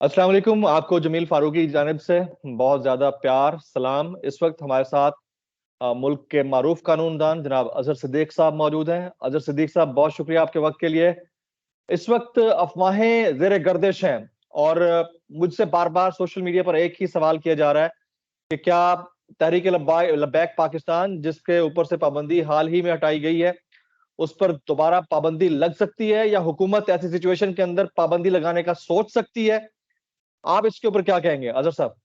अस्सलाम वालेकुम। आपको जमील फारूकी की जानिब से बहुत ज्यादा प्यार सलाम। इस वक्त हमारे साथ मुल्क के मारूफ कानूनदान जनाब अजहर सिद्दीक साहब मौजूद हैं। अजहर सिद्दीक साहब, बहुत शुक्रिया आपके वक्त के लिए। इस वक्त अफवाहें जेर गर्दिश हैं और मुझसे बार बार सोशल मीडिया पर एक ही सवाल किया जा रहा है कि क्या तहरीक लब्बैक पाकिस्तान, जिसके ऊपर से पाबंदी हाल ही में हटाई गई है, उस पर दोबारा पाबंदी लग सकती है या हुकूमत ऐसी सिचुएशन के अंदर पाबंदी लगाने का सोच सकती है? आप इसके ऊपर क्या कहेंगे अजहर साहब?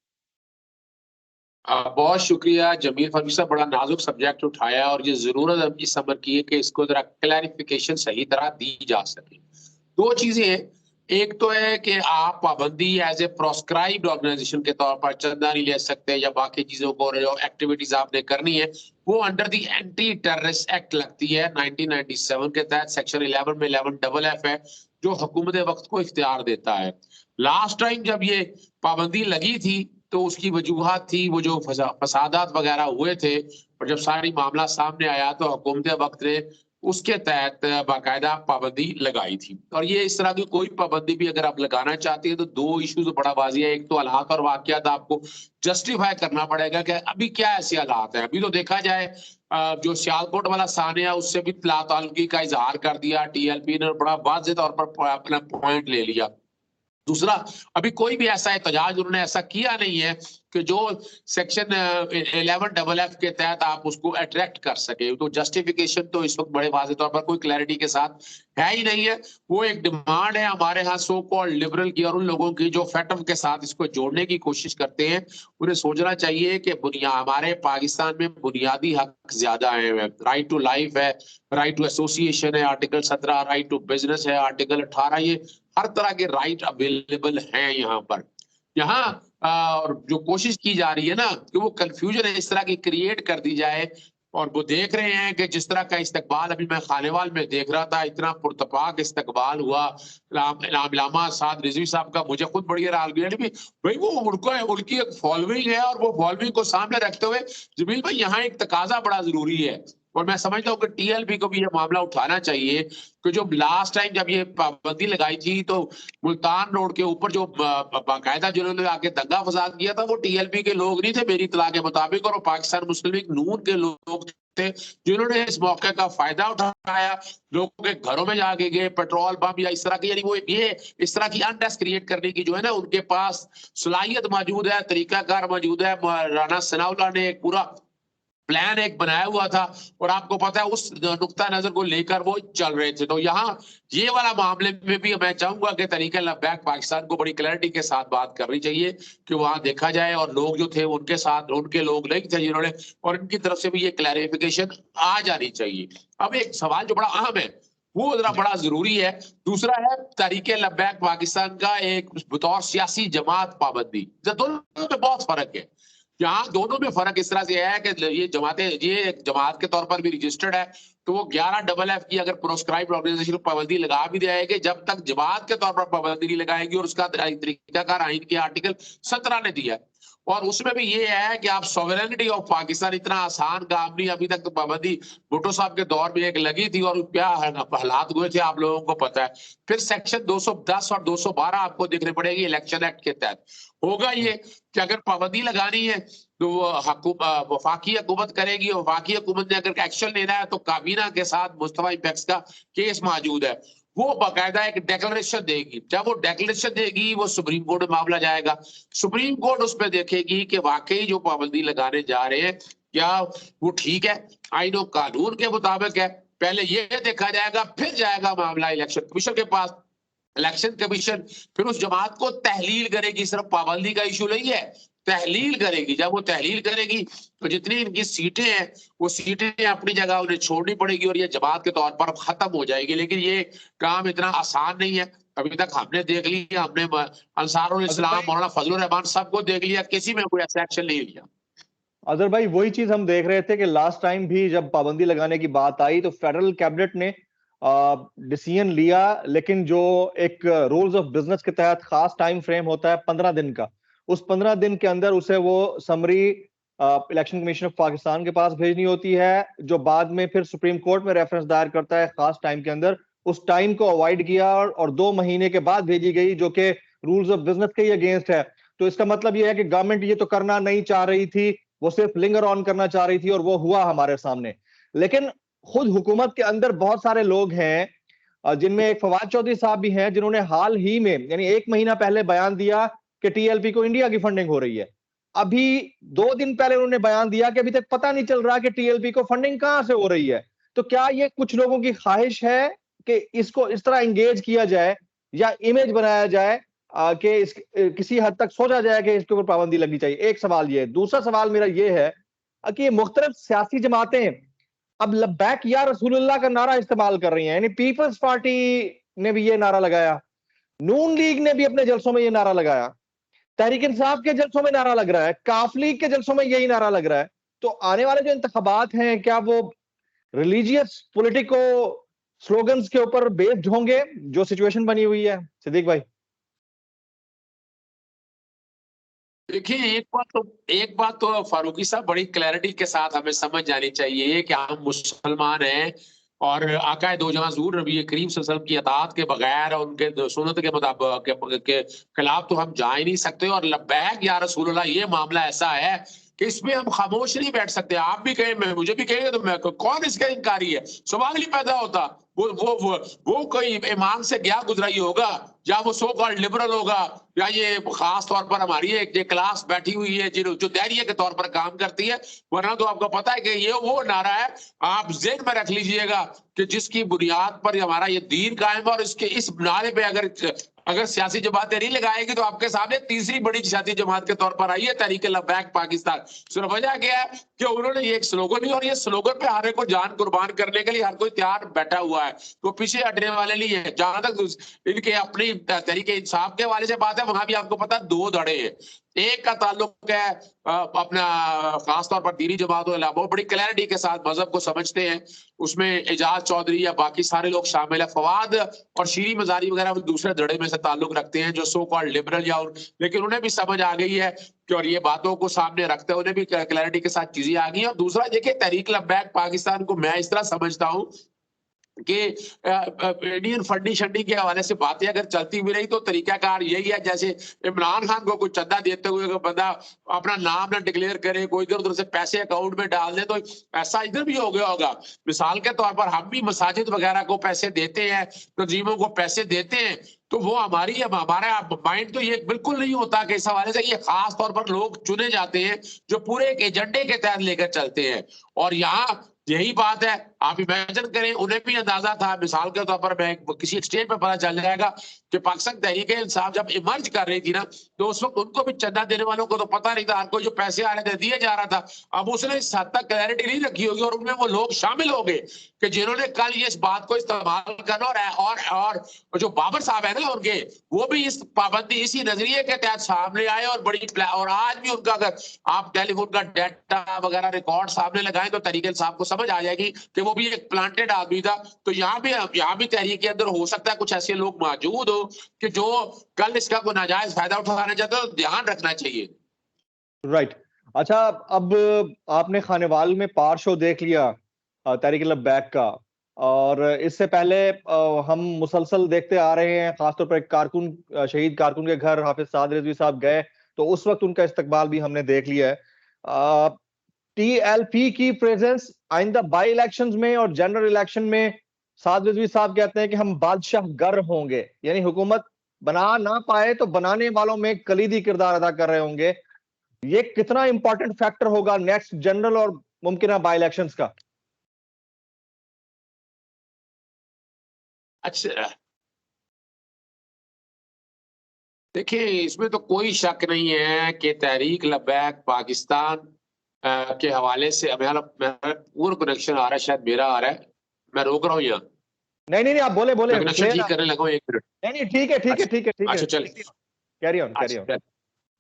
बहुत शुक्रिया जमील फारूकी साहब, बड़ा नाजुक सब्जेक्ट उठाया और ये जरूरत अब इस समर की है कि इसको जरा क्लैरिफिकेशन सही तरह दी जा सके। दो चीजें हैं। एक तो है कि आप पाबंदी एज ए प्रोस्क्राइब्ड ऑर्गेनाइजेशन के तौर पर चंदा नहीं ले सकते या बाकी चीजों को जो एक्टिविटीज आपने करनी है वो under the anti terrorist act लगती है 1997 के तहत। सेक्शन 11 में 11FF है जो हुकूमत वक्त को इख्तियार देता है। लास्ट टाइम जब ये पाबंदी लगी थी तो उसकी वजूहत थी वो जो फसादात वगैरह हुए थे, और जब सारी मामला सामने आया तो हुकूमत वक्त ने उसके तहत बाकायदा पाबंदी लगाई थी। और ये इस तरह की कोई पाबंदी भी अगर आप लगाना चाहते हैं तो दो इश्यूज बड़ा वाज़िह है। एक तो हालात और वाकयात आपको जस्टिफाई करना पड़ेगा कि अभी क्या ऐसे हालात हैं। अभी तो देखा जाए जो सियालकोट वाला सानिया उससे भी ताल्लुकी का इजहार कर दिया, टीएलपी ने बड़ा वाज़ेह तौर पर अपना पॉइंट ले लिया। दूसरा, अभी कोई भी ऐसा एहतजाज उन्होंने ऐसा किया नहीं है कि जो सेक्शन 11FF के तहत आप उसको अट्रैक्ट कर सके। तो जस्टिफिकेशन तो इस वक्त बड़े वाज़ेह तौर पर कोई क्लैरिटी के साथ है ही नहीं है। वो एक डिमांड है हमारे यहाँ सो कॉल्ड लिबरल की और उन लोगों की जो फेटम के साथ इसको जोड़ने की कोशिश करते हैं। उन्हें सोचना चाहिए कि हमारे पाकिस्तान में बुनियादी हक ज्यादा है। राइट टू लाइफ है, राइट टू एसोसिएशन है आर्टिकल 17, राइट टू बिजनेस है आर्टिकल 18। ये हर तरह के राइट अवेलेबल हैं यहाँ पर। यहाँ और जो कोशिश की जा रही है ना कि वो कंफ्यूजन है इस तरह की क्रिएट कर दी जाए। और वो देख रहे हैं कि जिस तरह का इस्तकबाल अभी मैं खानेवाल में देख रहा था, इतना पुरतपाक इस्तकबाल हुआ लामा साद रिजवी साहब का, मुझे खुद बड़ी हैरान हुई भाई वो उनको उनकी एक फॉलोइंग है और वो फॉलोइंग को सामने रखते हुए जमील भाई यहाँ एक तकाजा बड़ा जरूरी है। और मैं समझता हूँ कि टीएलपी को भी ये मामला उठाना चाहिए कि जो लास्ट टाइम जब ये पाबंदी लगाई थी तो मुल्तान रोड के ऊपर जो बाकायदा जिन्होंने आके दंगा फसाद किया था वो टीएलपी के लोग नहीं थे मेरी इत्तला के मुताबिक, और वो पाकिस्तान मुस्लिम लीग नून के लोग थे जिन्होंने इस मौके का फायदा उठाया, लोगों के घरों में जाके गए, पेट्रोल पंप या इस तरह की, यानी वो ये इस तरह की अनरेस्ट क्रिएट करने की जो है ना उनके पास सलाहियत मौजूद है, तरीकाकार मौजूद है। राना सनाउल्लाह ने एक पूरा प्लान एक बनाया हुआ था और आपको पता है उस नुक्ता नजर को लेकर वो चल रहे थे। तो यहाँ ये वाला मामले में भी मैं चाहूंगा कि तरीके लब्बैक पाकिस्तान को बड़ी क्लैरिटी के साथ बात करनी चाहिए कि वहां देखा जाए और लोग जो थे उनके साथ उनके लोग नहीं थे जिन्होंने, और इनकी तरफ से भी ये क्लैरिफिकेशन आ जानी चाहिए। अब एक सवाल जो बड़ा अहम है वो जरा बड़ा जरूरी है। दूसरा है तरीके लब्बैक पाकिस्तान का एक बतौर सियासी जमात पाबंदी, दोनों में बहुत फर्क है। यहाँ दोनों में फर्क इस तरह से है कि ये जमातें ये जमात के तौर पर भी रजिस्टर्ड है तो वो 11FF की अगर प्रोस्क्राइब्ड ऑर्गेनाइजेशन पाबंदी लगा भी जाएगी, जब तक जमात के तौर पर पाबंदी नहीं लगाएगी, और उसका तरीकाकार आइन के आर्टिकल 17 ने दिया है। और उसमें भी ये है कि आप सॉवरेनिटी ऑफ पाकिस्तान इतना आसान काम नहीं। अभी तक तो पाबंदी भुट्टो साहब के दौर में एक लगी थी और क्या हालात हुए थे आप लोगों को पता है। फिर सेक्शन 210 और 212 आपको देखने पड़ेगी इलेक्शन एक्ट के तहत। होगा ये कि अगर पाबंदी लगानी है तो वफाकी हुकूमत करेगी, वफाकी हुकूमत ने अगर एक्शन लेना है तो काबीना के साथ मुस्तफा इपेक्स का केस मौजूद है, वो बाकायदा एक डेक्लेरेशन देगी। जब वो डेक्लेरेशन देगी वो सुप्रीम कोर्ट में मामला जाएगा, सुप्रीम कोर्ट उस पर देखेगी कि वाकई जो पाबंदी लगाने जा रहे हैं क्या वो ठीक है, आईन और कानून के मुताबिक है। पहले ये देखा जाएगा, फिर जाएगा मामला इलेक्शन कमीशन के पास। इलेक्शन कमीशन फिर उस जमात को तहलील करेगी, सिर्फ पाबंदी का इशू नहीं है, तहलील करेगी। जब वो तहलील करेगी तो जितनी इनकी सीटें हैं वो सीटें अपनी जगह उन्हें छोड़नी पड़ेगी और ये जमात के तौर पर खत्म हो जाएगी। लेकिन ये काम इतना आसान नहीं है। अभी तक हमने देख लिया, हमने अंसारुल इस्लाम मौलाना फजलुर रहमान सबको देख लिया, किसी में कोई ऐसा एक्शन नहीं लिया। अजहर भाई, वही चीज हम देख रहे थे कि लास्ट टाइम भी जब पाबंदी लगाने की बात आई तो फेडरल कैबिनेट ने डिसीजन लिया, लेकिन जो एक रूल्स ऑफ बिजनेस के तहत खास टाइम फ्रेम होता है 15 दिन का, उस 15 दिन के अंदर उसे वो summary election commission of Pakistan के पास भेजनी होती है, जो बाद में फिर सुप्रीम कोर्ट में रेफरेंस दायर करता है खास टाइम के अंदर। उस टाइम को अवॉइड किया और 2 महीने के बाद भेजी गई, जो कि रूल्स ऑफ बिजनेस के ही अगेंस्ट है। तो इसका मतलब यह है कि गवर्नमेंट ये तो करना नहीं चाह रही थी, वो सिर्फ लिंगर ऑन करना चाह रही थी और वो हुआ हमारे सामने। लेकिन खुद हुकूमत के अंदर बहुत सारे लोग हैं, जिनमें एक फवाद चौधरी साहब भी हैं, जिन्होंने हाल ही में यानी 1 महीना पहले बयान दिया कि टीएलपी को इंडिया की फंडिंग हो रही है। अभी 2 दिन पहले उन्होंने बयान दिया कि अभी तक पता नहीं चल रहा कि टीएलपी को फंडिंग कहां से हो रही है। तो क्या ये कुछ लोगों की ख्वाहिश है कि इसको इस तरह एंगेज किया जाए या इमेज बनाया जाए कि किसी हद तक सोचा जाए कि इसके ऊपर पाबंदी लगनी चाहिए? एक सवाल ये। दूसरा सवाल मेरा ये है कि मुख्तलिफ सियासी जमातें अब लब्बैक या रसूलुल्लाह का नारा इस्तेमाल कर रही हैं। यानी पीपल्स पार्टी ने भी ये नारा लगाया, नून लीग ने भी अपने जलसों में ये नारा लगाया, तहरीक इंसाफ के जलसों में नारा लग रहा है, काफ लीग के जलसों में यही नारा लग रहा है। तो आने वाले जो इंतखाबात हैं, क्या वो रिलीजियस पॉलिटिको स्लोगन्स के ऊपर बेस्ड होंगे, जो सिचुएशन बनी हुई है? सिद्दीक भाई। देखिए, एक बात तो फारूकी साहब बड़ी क्लैरिटी के साथ हमें समझ जानी चाहिए कि हम मुसलमान हैं और आका दो जहां ज़ूर नबी करीम सल्लल्लाहु अलैहि वसल्लम की अताअत के बगैर और उनके सुन्नत के मुताबिक के खिलाफ तो हम जा ही नहीं सकते। और लब्बैक या रसूलुल्लाह ये मामला ऐसा है कि इसमें हम खामोश नहीं बैठ सकते। आप भी कहें, मैं मुझे भी कहेंगे तो मैं कौन इसका इनकारी है? सवाल नहीं पैदा होता। वो कोई ईमान से गया गुजरा ही होगा, या वो सो कॉल्ड लिबरल होगा, या ये खास तौर पर हमारी एक ये क्लास बैठी हुई है जो दैरिया के तौर पर काम करती है। वरना तो आपको पता है कि ये वो नारा है, आप जेहन में रख लीजिएगा कि जिसकी बुनियाद पर हमारा ये दीन कायम है। और इसके इस नारे पे अगर सियासी जमातें नहीं लगाएगी तो आपके सामने तीसरी बड़ी सियासी जमात के तौर पर आई है तहरीक लब्बैक पाकिस्तान। सिर्फ वजह क्या है कि उन्होंने ये एक स्लोगन ही, और ये स्लोगन पे हर एक को जान कुर्बान करने के लिए हर कोई तैयार बैठा हुआ है, तो पीछे हटने वाले नहीं है। जहां तक इनके अपनी तहरीके इंसाफ के हवाले से बात है, वहां भी आपको पता 2 धड़े हैं। एक का ताल्लुक है अपना खास तौर पर दीनी जमात वो बड़ी क्लैरिटी के साथ मजहब को समझते हैं, उसमें एजाज चौधरी या बाकी सारे लोग शामिल है। फवाद और शीरी मजारी वगैरह दूसरे धड़े में से ताल्लुक रखते हैं, जो सो कॉल्ड लिबरल लेकिन उन्हें भी समझ आ गई है कि, और ये बातों को सामने रखते हैं, उन्हें भी क्लैरिटी के साथ चीजें आ गई। और दूसरा देखिए, तहरीक लब्बैक पाकिस्तान को मैं इस तरह समझता हूं कि इंडियन फंडिंग शंडिंग के हवाले से बातें अगर चलती भी रही तो तरीकाकार यही है, जैसे इमरान खान को कोई चंदा देते हुए अगर बंदा अपना नाम ना डिक्लेयर करे, कोई इधर उधर से पैसे अकाउंट में डाल दे, तो ऐसा इधर भी हो गया होगा। मिसाल के तौर पर हम भी मसाजिद वगैरह को पैसे देते हैं, तंजीमों को पैसे देते हैं, तो वो हमारा माइंड तो ये बिल्कुल नहीं होता कि इस हवाले से ये खास तौर पर लोग चुने जाते हैं जो पूरे एक एजेंडे के तहत लेकर चलते हैं। और यहाँ यही बात है, आप इमेजिन करें, उन्हें भी अंदाजा था, मिसाल के तौर पर मैं किसी एक्सचेंज पे पता चल जाएगा कि पाकिस्तान तहरीक इंसाफ जब इमर्ज कर रही थी ना, तो उस वक्त उनको भी चंदा देने वालों को तो पता नहीं था, हर कोई जो पैसे आ रहे थे दिए जा रहा था। अब उसने इस हद तक क्लैरिटी नहीं रखी होगी और उनमें वो लोग शामिल हो गए कि जिन्होंने कल ये इस बात को इस्तेमाल करना, और जो बाबर साहब है ना उनके, वो भी इस पाबंदी इसी नजरिए के तहत सामने आए और और आज भी उनका अगर आप टेलीफोन का डाटा वगैरह रिकॉर्ड सामने लगाएं तो तहरीक इंसाफ को समझ आ जाएगी कि वो भी एक प्लांटेड आदमी था। तो यहाँ भी तहरीक के अंदर हो सकता है कुछ ऐसे लोग मौजूद हो कि जो कल इसका कोई नाजायज फायदा उठाना चाहते हो, ध्यान रखना चाहिए। राइट। अच्छा, अब आपने खानेवाल में पार शो देख लिया तहरीक लब्बैक का, और इससे पहले हम मुसलसल देखते आ रहे हैं, खासतौर पर एक कारकुन, शहीद कारकुन के घर हाफिज साद रिजवी साहब गए तो उस वक्त उनका इस्तकबाल भी हमने देख लिया है। टीएलपी की प्रेजेंस आइंदा बाई इलेक्शंस में और जनरल इलेक्शन में, साद रिजवी साहब कहते हैं कि हम बादशाह गर होंगे, यानी हुकूमत बना ना पाए तो बनाने वालों में कलीदी किरदार अदा कर रहे होंगे। ये कितना इंपॉर्टेंट फैक्टर होगा नेक्स्ट जनरल और मुमकिन बाई इलेक्शंस का? अच्छा, देखिए, इसमें तो कोई शक नहीं है कि तहरीक लब्बैक पाकिस्तान के हवाले से मेरा पूरा कनेक्शन आ रहा है, शायद मेरा आ रहा है, मैं रोक रहा हूँ यहाँ। नहीं नहीं नहीं, आप बोले बोले, मैं कनेक्शन ठीक करने लगा हूँ, 1 मिनट। नहीं नहीं, ठीक है ठीक है अच्छा, ठीक है ठीक है, अच्छा, चल, कैरी ऑन कैरी ऑन।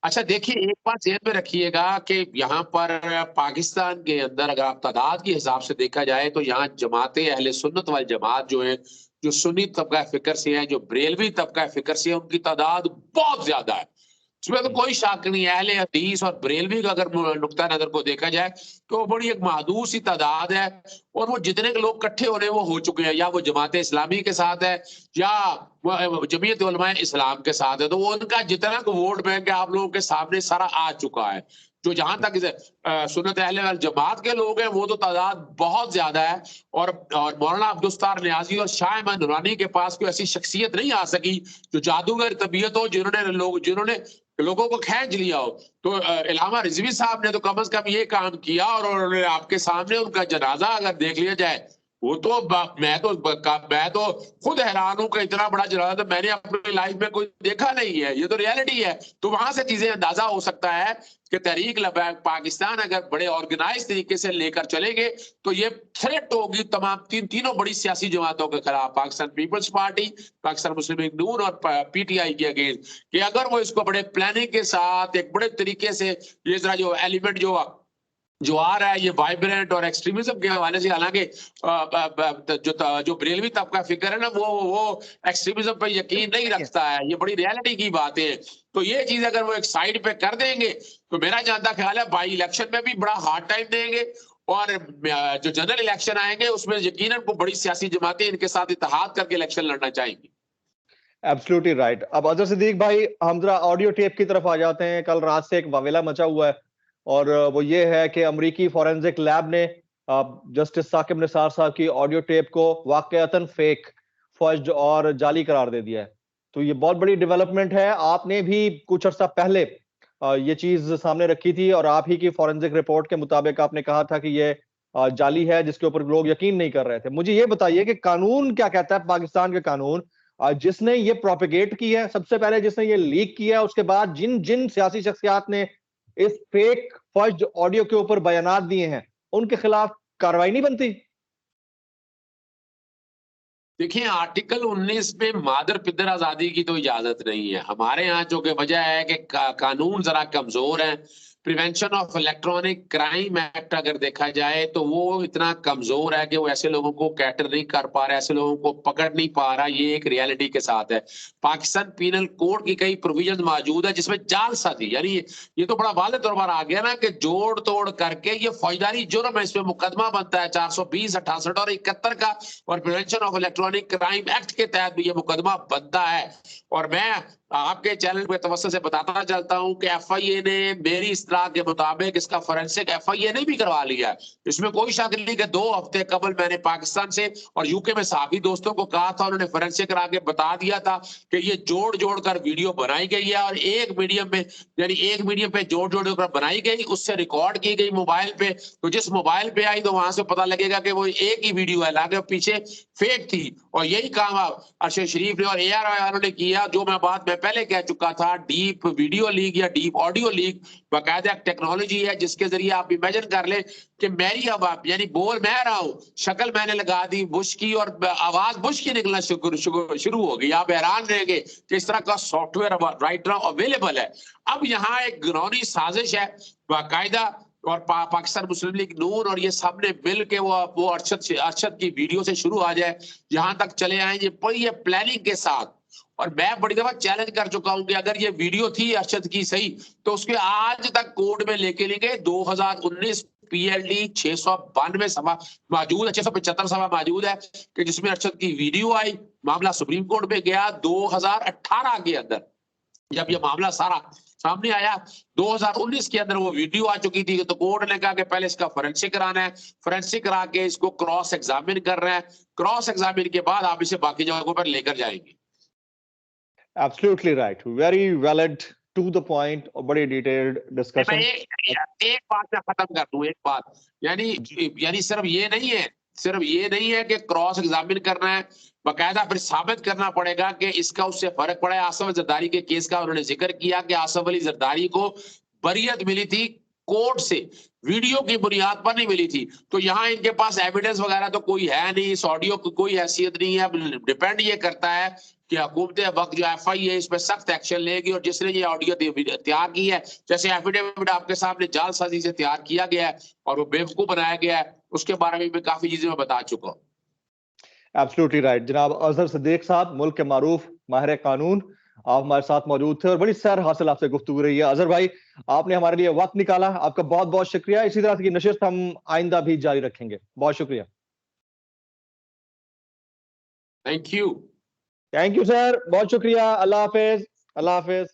अच्छा, देखिए, एक बात ध्यान में रखिएगा कि यहाँ पर पाकिस्तान के अंदर अगर आप तादाद के हिसाब से देखा जाए तो यहाँ जमातें अहले सुन्नत वाली जमात जो है, जो सुन्नी तबका फिक्र से है, जो बरेलवी तबका फिक्र से है, उनकी तादाद बहुत ज्यादा है। उसमें तो कोई शक नहीं है। अहले हदीस और बरेलवी का अगर नुक्ता नजर को देखा जाए तो बड़ी एक महदूद सी तादाद है, और वो जितने लोग इकट्ठे हो रहे हैं वो हो चुके हैं, या वो जमात इस्लामी के साथ है या जमीयत उलमा इस्लाम के साथ है, तो वो उनका जितना वोट बैंक है आप लोगों के सामने सारा आ चुका है। जो जहां तक सुन्नत अहले वल जमात के लोग हैं वो तो तादाद बहुत ज्यादा है, और मौलाना अब्दुस्तार नियाजी और शाह अहमद नूरानी के पास कोई ऐसी शख्सियत नहीं आ सकी जो जादूगर तबीयत हो, जिन्होंने लोगों को खींच लिया हो। तो इलामा रिजवी साहब ने तो कम से कम ये काम किया, और उन्होंने आपके सामने उनका जनाजा अगर देख लिया जाए, वो तो मैं तो खुद हैरान हूं कि इतना बड़ा जनाजा तो मैंने अपनी लाइफ में कोई देखा नहीं है। ये तो रियलिटी है। तो वहां से चीजें अंदाजा हो सकता है कि तहरीक लबैक पाकिस्तान अगर बड़े ऑर्गेनाइज तरीके से लेकर चलेंगे तो ये थ्रेट होगी तमाम तीनों बड़ी सियासी जमातों के खिलाफ, पाकिस्तान पीपल्स पार्टी, पाकिस्तान मुस्लिम लीग नून और पीटीआई के अगेंस्ट, कि अगर वो इसको बड़े प्लानिंग के साथ एक बड़े तरीके से ये जरा जो एलिमेंट जो आ रहा है ये वाइब्रेंट और एक्सट्रीमिज्म के हवाले से, हालांकि जो बरेलवी तबका फिक्र है ना वो एक्सट्रीमिज्म पर यकीन नहीं रखता है, ये बड़ी रियलिटी की बात है। तो ये चीज अगर वो एक साइड पे कर देंगे तो मेरा जानता ख्याल है बाई इलेक्शन में भी बड़ा हार्ड टाइम देंगे, और जो जनरल इलेक्शन आएंगे उसमें यकीनन को बड़ी सियासी जमातें इनके साथ इत्तेहाद करके इलेक्शन लड़ना चाहेंगी। Absolutely right. अब अजहर सिद्दीक भाई, हम जरा ऑडियो टेप की तरफ आ जाते हैं। कल रात से एक वावेला मचा हुआ है, और वो ये है कि अमेरिकी फॉरेंसिक लैब ने जस्टिस साकिब निसार साहब की ऑडियो टेप को वाकईतन फेक, फर्ज्ड और जाली करार दे दिया है। तो ये बहुत बड़ी डेवलपमेंट है। आपने भी कुछ अर्सा पहले ये चीज सामने रखी थी, और आप ही की फॉरेंसिक रिपोर्ट के मुताबिक आपने कहा था कि ये जाली है, जिसके ऊपर लोग यकीन नहीं कर रहे थे। मुझे ये बताइए कि कानून क्या कहता है, पाकिस्तान के कानून, जिसने ये प्रोपेगेट किया है, सबसे पहले जिसने ये लीक किया है, उसके बाद जिन जिन सियासी शख्सियात ने इस फेक फर्ज्ड ऑडियो के ऊपर बयानात दिए हैं, उनके खिलाफ कार्रवाई नहीं बनती? देखिए, आर्टिकल 19 में मादर पिदर आजादी की तो इजाजत नहीं है हमारे यहाँ। जो कि वजह है कि कानून जरा कमजोर है। Prevention of electronic crime act अगर देखा जाए तो वो इतना कमजोर है कि वो ऐसे लोगों को कैटर नहीं कर पा रहा, ऐसे लोगों को पकड़ नहीं पा रहा। ये एक रियलिटी के साथ है। पाकिस्तान पीनल कोड की कई प्रोविजन मौजूद है जिसमें जालसाजी, यानी ये तो बड़ा वाज़ेह तौर पर आ गया ना कि जोड़ तोड़ करके ये फौजदारी जुर्म है, इसमें मुकदमा बनता है 420, 68 और 71 का, और prevention of electronic crime act के तहत भी ये मुकदमा बनता है। और मैं आपके चैनल पे तवज्जो से बताता चलता हूं कि एफआईए ने मेरी इस्तिलाह के मुताबिक इसका फोरेंसिक एफआईए ने भी करवा लिया है। इसमें कोई शक नहीं कि 2 हफ्ते कबल मैंने पाकिस्तान से और यूके में सहाफी दोस्तों को कहा था, उन्होंने फोरेंसिक करा के बता दिया था कि ये जोड़ जोड़ कर वीडियो बनाई गई है, और एक मीडियम में यानी एक मीडियम पे जोड़ जोड़ कर बनाई गई, उससे रिकॉर्ड की गई मोबाइल पे। तो जिस मोबाइल पे आई तो वहां से पता लगेगा कि वो एक ही वीडियो है, लागे पीछे फेक थी। और यही काम अरशद शरीफ ने और एआर वालों ने किया, जो मैं बात में पहले कह चुका था। डीप वीडियो लीक या डीप ऑडियो लीक बाकायदा टेक्नोलॉजी है जिसके जरिए आप इमेजिन कर ले कि मेरी आवाज यानी बोल मैं रहा हूं, शक्ल मैंने लगा दी बुश की और आवाज बुश की निकलना शुरू हो गई। आप हैरान रहेंगे कि इस तरह का सॉफ्टवेयर राइट नाउ अवेलेबल है। अब यहाँ एक घिनौनी साजिश है बाकायदा, और पाकिस्तान मुस्लिम लीग नून और ये सब ने मिल के वो अरशद की वीडियो से शुरू आ जाए, यहां तक चले आए ये पूरी प्लानिंग के साथ। और मैं बड़ी दफा चैलेंज कर चुका हूं कि अगर ये वीडियो थी अरशद की सही, तो उसके आज तक कोर्ट में लेके नहीं गए। 2019 पीएलडी 692 सभा मौजूद है, 675 सभा मौजूद है कि जिसमें अरशद की वीडियो आई। मामला सुप्रीम कोर्ट में गया 2018 के अंदर, जब ये मामला सारा सामने आया 2019 के अंदर वो वीडियो आ चुकी थी। तो कोर्ट ने कहा कि पहले इसका फोरेंसिक कराना है, फोरेंसिक करा के इसको क्रॉस एग्जामिन कर रहे हैं, क्रॉस एग्जामिन के बाद आप इसे बाकी जगहों पर लेकर जाएंगे। Absolutely right, very valid, to the point और बड़ी डिटेल्ड डिस्कशन। एक बात मैं खत्म कर दूं, एक बात, यानी सिर्फ ये नहीं है कि क्रॉस एग्जामिन करना है, बाकायदा फिर साबित करना पड़ेगा कि इसका उससे फर्क पड़ा है। आसफ जरदारी के केस का उन्होंने जिक्र किया कि आसफ अली जरदारी को बरियत मिली थी कोर्ट से, वीडियो की बुनियाद पर नहीं मिली थी। तो यहाँ इनके पास एविडेंस वगैरह तो कोई है नहीं, इस ऑडियो की कोई हैसियत नहीं है। डिपेंड ये करता है कि हुकूमत वक्त जो एफआईए इस पर सख्त एक्शन लेगी, और जिसने ये ऑडियो तैयार की है, जैसे एफिडेविट आपके सामने जालसाजी से तैयार किया गया है और वो बेवकूफ बनाया गया है, उसके बारे में भी काफी चीजें मैं बता चुका हूँ। एब्सोल्युटली राइट जनाब अजहर सिद्दीक साहब, मुल्क के मारूफ माहिर कानून, आप हमारे साथ मौजूद थे और बड़ी सैर हासिल आपसे गुफ्तगू रही है। अजहर भाई, आपने हमारे लिए वक्त निकाला, आपका बहुत बहुत शुक्रिया। इसी तरह की नशिस्त हम आइंदा भी जारी रखेंगे। बहुत शुक्रिया। Thank you. Thank you sir, बहुत शुक्रिया। अल्लाह हाफिज। अल्लाह हाफिज।